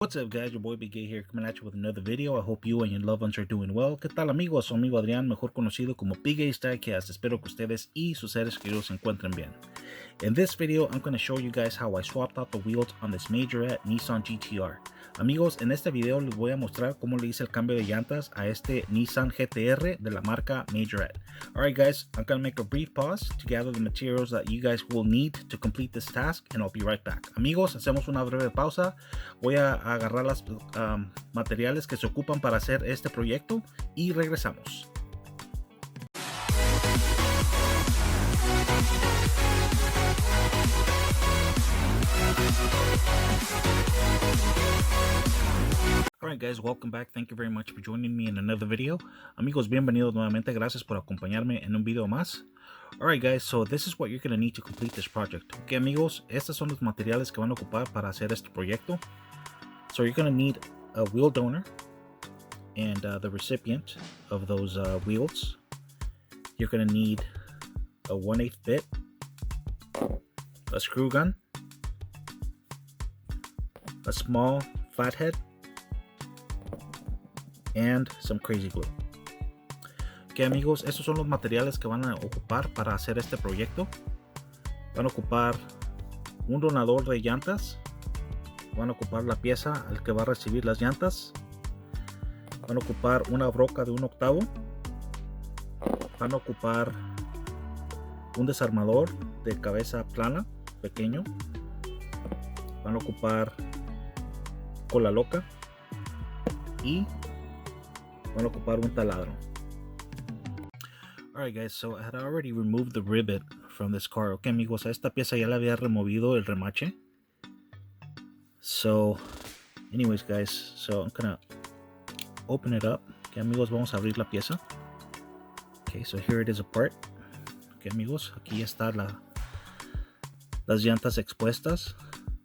What's up, guys? Your boy Big Gay here, coming at you with another video. I hope you and your loved ones are doing well. ¿Qué tal, amigos? Su amigo Adrián, mejor conocido como Big Gay Stylecast. Espero que ustedes y sus seres queridos se encuentren bien. In this video, I'm going to show you guys how I swapped out the wheels on this Majorette Nissan GTR. Amigos, en este video les voy a mostrar cómo le hice el cambio de llantas a este Nissan GTR de la marca Majorette. Alright guys, I'm going to make a brief pause to gather the materials that you guys will need to complete this task, and I'll be right back. Amigos, hacemos una breve pausa. Voy a agarrar los materiales que se ocupan para hacer este proyecto y regresamos. Alright guys, welcome back. Thank you very much for joining me in another video. Amigos, bienvenidos nuevamente. Gracias por acompañarme en un video más. Alright guys, so this is what you're going to need to complete this project. Ok amigos, estos son los materiales que van a ocupar para hacer este proyecto. So you're going to need a wheel donor and the recipient of those wheels. You're going to need a 1/8 bit, a screw gun, a small flathead, and some crazy glue. Ok amigos, estos son los materiales que van a ocupar para hacer este proyecto. Van a ocupar un donador de llantas, van a ocupar la pieza al que va a recibir las llantas, van a ocupar una broca de 1/8, van a ocupar un desarmador de cabeza plana pequeño, van a ocupar cola loca y van a ocupar un taladro. Alright guys, so I had already removed the rivet from this car. Ok amigos, a esta pieza ya le había removido el remache. So anyways guys, so I'm gonna open it up. Ok amigos, vamos a abrir la pieza. Ok, so here it is apart. Ok amigos, aquí está las llantas expuestas.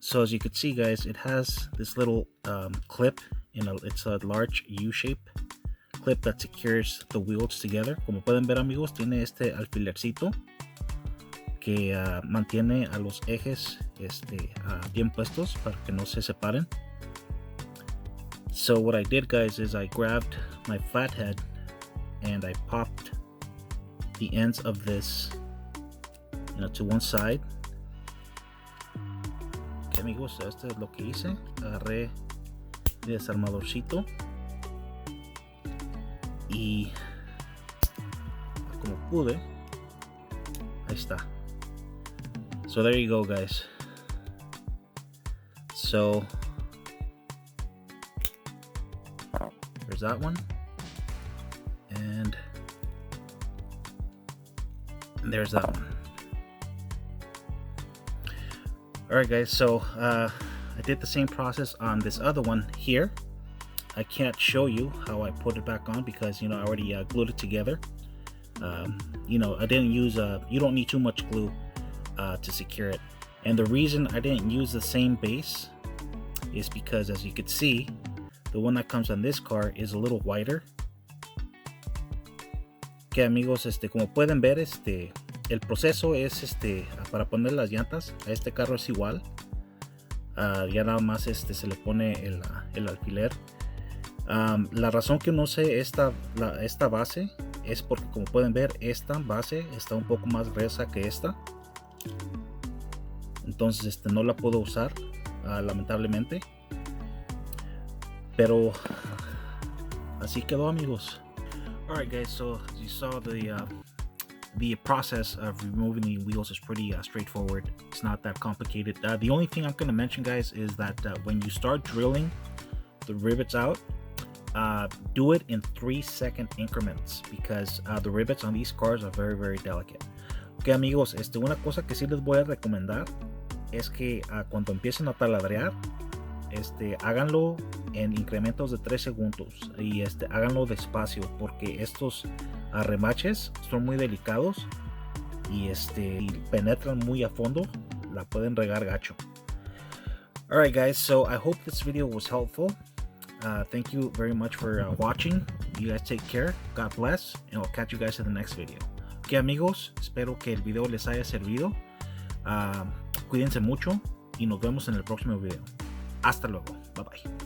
So as you can see guys, it has this little clip, it's a large U-shape clip that secures the wheels together. Como pueden ver amigos, tiene este alfilercito que mantiene a los ejes bien puestos para que no se separen. So what I did guys is I grabbed my flathead and I popped the ends of this to one side. Ok amigos, esto es lo que hice. Agarré mi desarmadorcito y como pude, ahí está. So there you go guys. So there's that one, and there's that one. Alright guys, so I did the same process on this other one here. I can't show you how I put it back on because I already glued it together. I didn't use you don't need too much glue to secure it, and the reason I didn't use the same base is because, as you can see, the one that comes on this car is a little wider. Ok amigos, como pueden ver, el proceso es para poner las llantas a este carro es igual. Ya nada más se le pone el alfiler. La razón que no usé esta base es porque, como pueden ver, esta base está un poco más gruesa que esta, entonces no la puedo usar lamentablemente, pero así quedó amigos. Alright guys, so as you saw, the process of removing the wheels is pretty straightforward. It's not that complicated. The only thing I'm going to mention guys is that when you start drilling the rivets out, do it in 3-second increments because the rivets on these cars are very, very delicate. Ok amigos, una cosa que sí les voy a recomendar es que cuando empiecen a taladrear, háganlo en incrementos de 3 segundos y háganlo despacio porque estos remaches son muy delicados y penetran muy a fondo, la pueden regar gacho. Alright guys, so I hope this video was helpful. Thank you very much for watching. You guys take care, God bless, and I'll catch you guys in the next video. Ok amigos, espero que el video les haya servido. Cuídense mucho y nos vemos en el próximo video. Hasta luego. Bye bye.